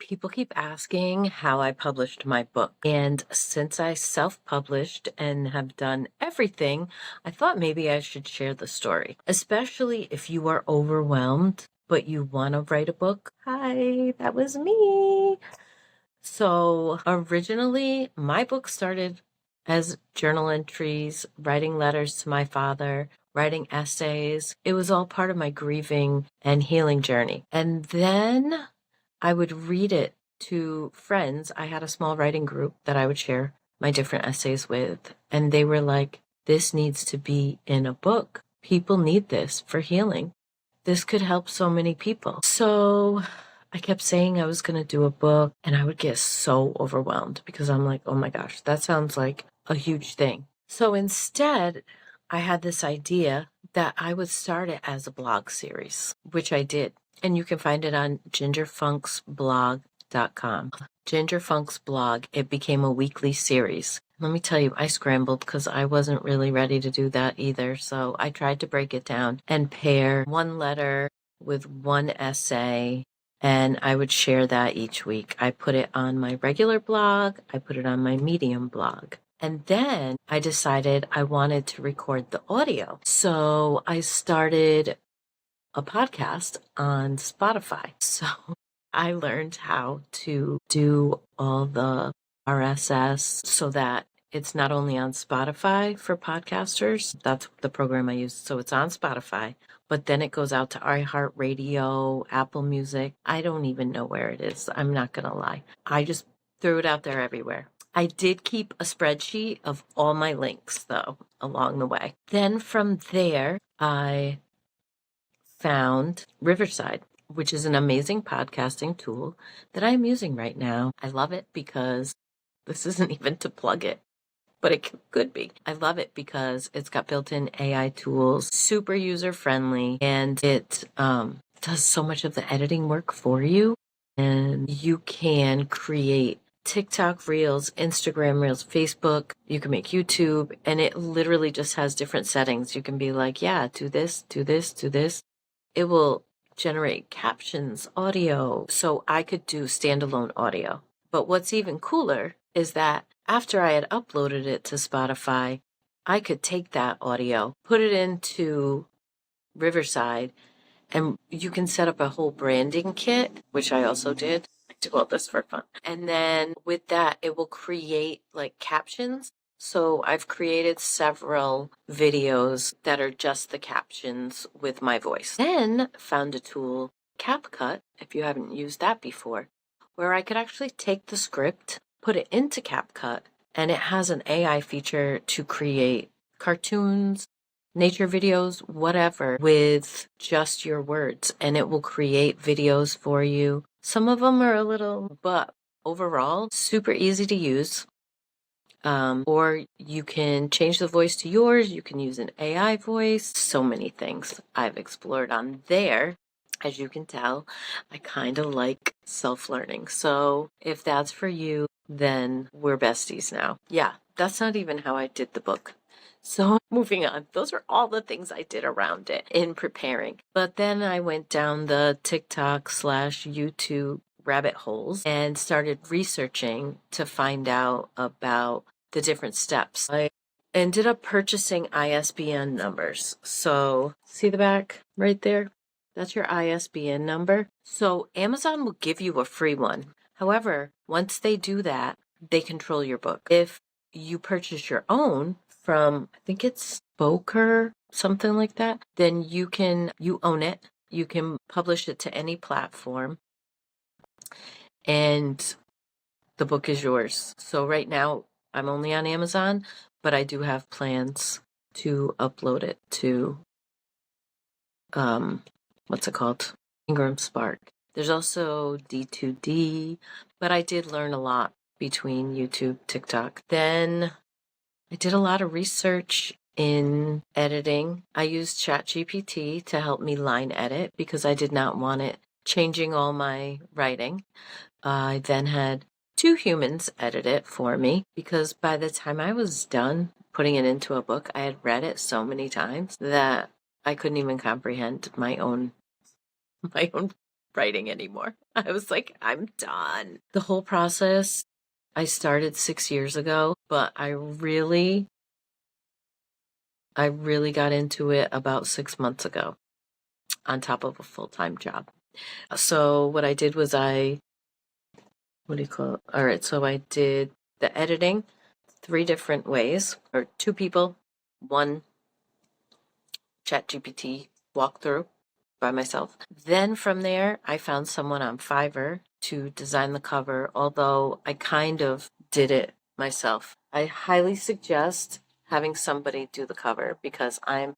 People keep asking how I published my book. And since I self-published and have done everything, I thought maybe I should share the story, especially if you are overwhelmed, but you want to write a book. Hi, that was me. So originally, my book started as journal entries, writing letters to my father, writing essays. It was all part of my grieving and healing journey. And then I would read it to friends. I had a small writing group that I would share my different essays with, and they were like, this needs to be in a book. People need this for healing. This could help so many people. So I kept saying I was going to do a book, and I would get so overwhelmed because I'm like, oh my gosh, that sounds like a huge thing. So instead, I had this idea that I would start it as a blog series, which I did. And you can find it on gingerfunksblog.com. Gingerfunk's blog, it became a weekly series. Let me tell you, I scrambled because I wasn't really ready to do that either. So I tried to break it down and pair one letter with one essay, and I would share that each week. I put it on my regular blog. I put it on my Medium blog. And then I decided I wanted to record the audio. So I started a podcast on Spotify. So I learned how to do all the RSS so that it's not only on Spotify for podcasters. That's the program I use. So it's on Spotify, but then it goes out to iHeartRadio, Apple Music. I don't even know where it is. I'm not going to lie. I just threw it out there everywhere. I did keep a spreadsheet of all my links, though, along the way. Then from there, I found Riverside, which is an amazing podcasting tool that I'm using right now. I love it because this isn't even to plug it, but it could be. I love it because it's got built-in AI tools, super user-friendly, and it does so much of the editing work for you. And you can create TikTok Reels, Instagram Reels, Facebook. You can make YouTube, and it literally just has different settings. You can be like, yeah, do this, do this, do this. It will generate captions, audio, so I could do standalone audio. But what's even cooler is that after I had uploaded it to Spotify, I could take that audio, put it into Riverside, and you can set up a whole branding kit, which I also did. I do all this for fun. And then with that, it will create like captions. So I've created several videos that are just the captions with my voice. Then found a tool, CapCut, if you haven't used that before, where I could actually take the script, put it into CapCut, and it has an AI feature to create cartoons, nature videos, whatever, with just your words, and it will create videos for you. Some of them are a little, but overall, super easy to use. Or you can change the voice to yours. You can use an AI voice. So many things I've explored on there. As you can tell, I kind of like self-learning. So if that's for you, then we're besties now. Yeah, that's not even how I did the book. So moving on, those are all the things I did around it in preparing. But then I went down the TikTok/YouTube rabbit holes and started researching to find out about the different steps. I ended up purchasing ISBN numbers. So see the back right there? That's your ISBN number. So Amazon will give you a free one. You once they do that, they control your book. If you purchase your own from, I think it's Boker, something like that, then you own it. You can publish it to any platform, and the book is yours. So right now, I'm only on Amazon, but I do have plans to upload it to, what's it called? Ingram Spark. There's also D2D, but I did learn a lot between YouTube, TikTok. Then I did a lot of research in editing. I used ChatGPT to help me line edit because I did not want it changing all my writing. I then had 2 humans edit it for me because by the time I was done putting it into a book, I had read it so many times that I couldn't even comprehend my own writing anymore. I was like, I'm done. The whole process, I started 6 years ago, but I really got into it about 6 months ago on top of a full-time job. So what I did was what do you call it? All right, so I did the editing 3 different ways, or 2 people, one ChatGPT walkthrough by myself. Then from there, I found someone on Fiverr to design the cover, although I kind of did it myself. I highly suggest having somebody do the cover because I'm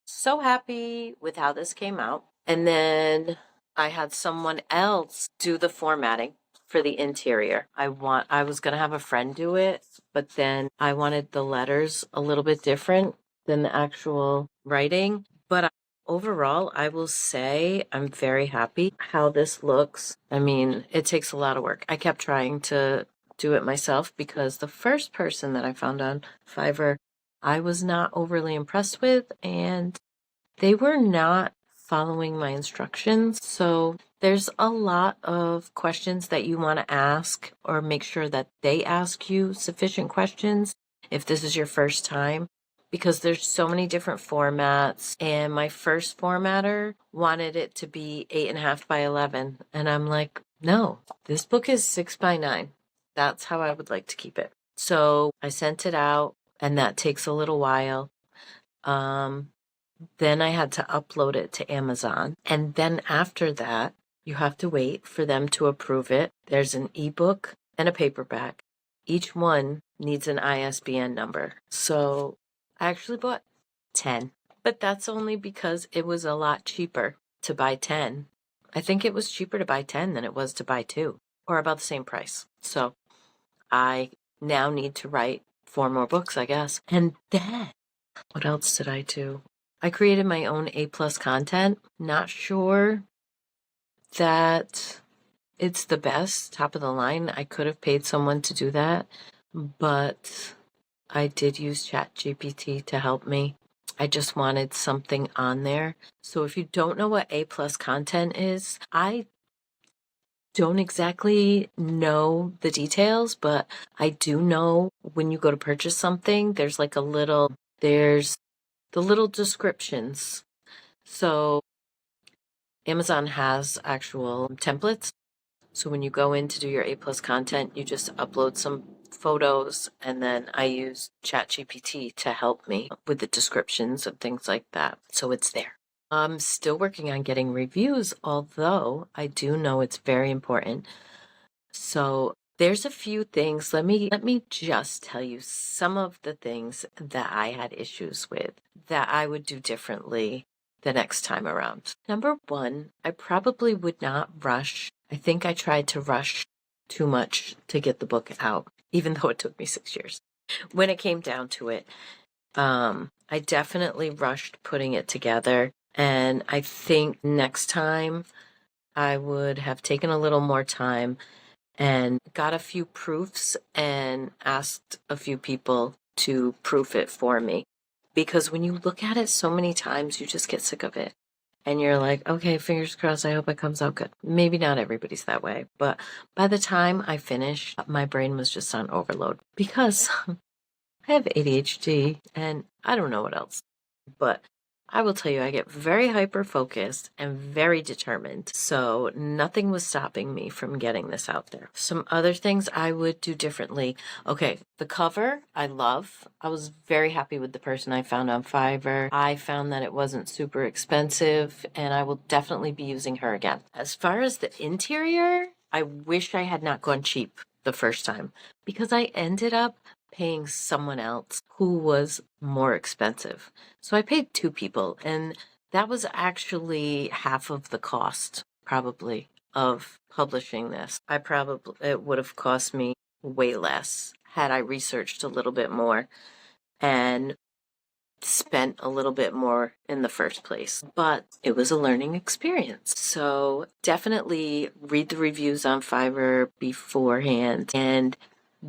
so happy with how this came out. And then I had someone else do the formatting for the interior. I was going to have a friend do it, but then I wanted the letters a little bit different than the actual writing. But overall, I will say I'm very happy how this looks. I mean, it takes a lot of work. I kept trying to do it myself because the first person that I found on Fiverr, I was not overly impressed with, and they were not following my instructions. So there's a lot of questions that you want to ask, or make sure that they ask you sufficient questions if this is your first time, because there's so many different formats. And my first formatter wanted it to be 8.5 by 11. And I'm like, no, this book is 6 by 9. That's how I would like to keep it. So I sent it out, and that takes a little while. Then I had to upload it to Amazon. And then after that, you have to wait for them to approve it. There's an ebook and a paperback. Each one needs an ISBN number. So I actually bought 10, but that's only because it was a lot cheaper to buy 10. I think it was cheaper to buy 10 than it was to buy 2, or about the same price. So I now need to write 4 more books, I guess. And then, what else did I do? I created my own A+ content. Not sure that it's the best, top of the line. I could have paid someone to do that, but I did use ChatGPT to help me. I just wanted something on there. So if you don't know what A+ content is, I don't exactly know the details, but I do know when you go to purchase something, there's the little descriptions. So Amazon has actual templates. So when you go in to do your A+ content, you just upload some photos, and then I use ChatGPT to help me with the descriptions and things like that. So it's there. I'm still working on getting reviews, although I do know it's very important. So there's a few things. Let me just tell you some of the things that I had issues with that I would do differently the next time around. Number 1, I probably would not rush. I think I tried to rush too much to get the book out, even though it took me 6 years. When it came down to it, I definitely rushed putting it together. And I think next time I would have taken a little more time and got a few proofs and asked a few people to proof it for me. Because when you look at it so many times, you just get sick of it. And you're like, okay, fingers crossed, I hope it comes out good. Maybe not everybody's that way, but by the time I finished, my brain was just on overload because I have ADHD and I don't know what else. But I will tell you, I get very hyper-focused and very determined. So nothing was stopping me from getting this out there. Some other things I would do differently. Okay, the cover, I love. I was very happy with the person I found on Fiverr. I found that it wasn't super expensive, and I will definitely be using her again. As far as the interior, I wish I had not gone cheap the first time because I ended up paying someone else who was more expensive. So I paid 2 people, and that was actually half of the cost, probably, of publishing this. It would have cost me way less had I researched a little bit more and spent a little bit more in the first place. But it was a learning experience. So definitely read the reviews on Fiverr beforehand and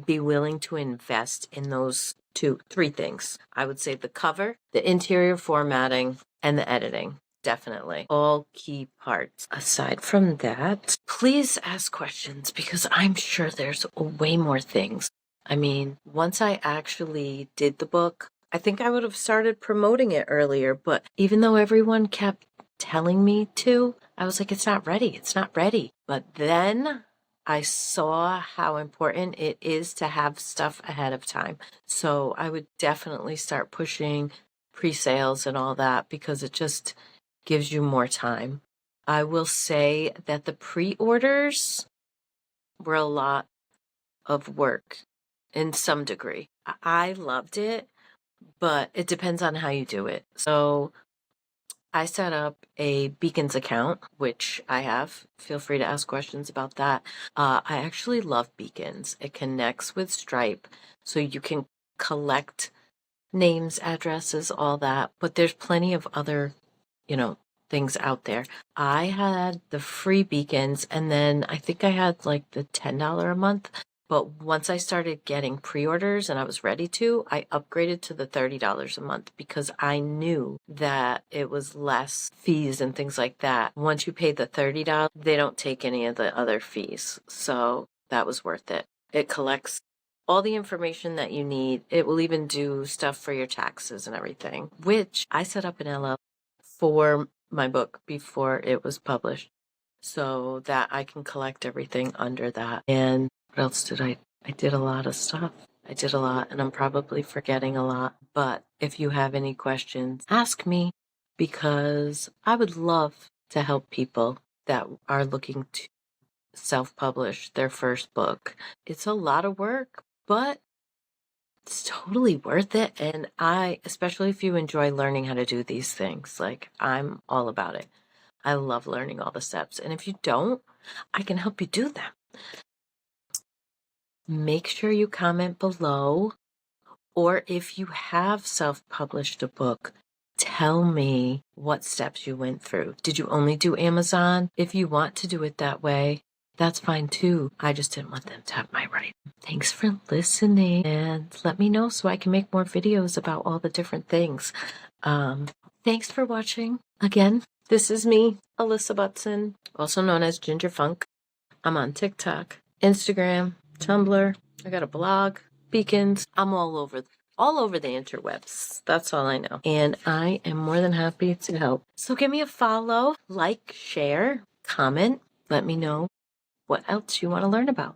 be willing to invest in those 3 things. I would say the cover, the interior formatting, and the editing. Definitely. All key parts. Aside from that, please ask questions because I'm sure there's way more things. I mean, once I actually did the book, I think I would have started promoting it earlier, but even though everyone kept telling me to, I was like, it's not ready. It's not ready. But then I saw how important it is to have stuff ahead of time. So I would definitely start pushing pre-sales and all that because it just gives you more time. I will say that the pre-orders were a lot of work in some degree. I loved it, but it depends on how you do it. So I set up a Beacons account, which I have. Feel free to ask questions about that. I actually love Beacons. It connects with Stripe, so you can collect names, addresses, all that. But there's plenty of other, things out there. I had the free Beacons, and then I think I had like the $10 a month. But once I started getting pre-orders and I was ready to, I upgraded to the $30 a month because I knew that it was less fees and things like that. Once you pay the $30, they don't take any of the other fees. So that was worth it. It collects all the information that you need. It will even do stuff for your taxes and everything, which I set up an LLC for my book before it was published so that I can collect everything under that. And what else did I did a lot of stuff. I did a lot and I'm probably forgetting a lot. But if you have any questions, ask me because I would love to help people that are looking to self-publish their first book. It's a lot of work, but it's totally worth it. And especially if you enjoy learning how to do these things, like I'm all about it. I love learning all the steps. And if you don't, I can help you do them. Make sure you comment below, or if you have self-published a book, tell me what steps you went through. Did you only do Amazon? If you want to do it that way, that's fine too. I just didn't want them to have my writing. Thanks for listening, and let me know so I can make more videos about all the different things. Thanks for watching. Again, this is me, Alyssa Butson, also known as Ginger Funk. I'm on TikTok, Instagram, Tumblr. I got a blog, Beacons. I'm all over the interwebs. That's all I know. And I am more than happy to help. So give me a follow, like, share, comment. Let me know what else you want to learn about.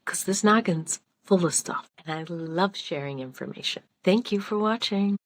Because this noggin's full of stuff. And I love sharing information. Thank you for watching.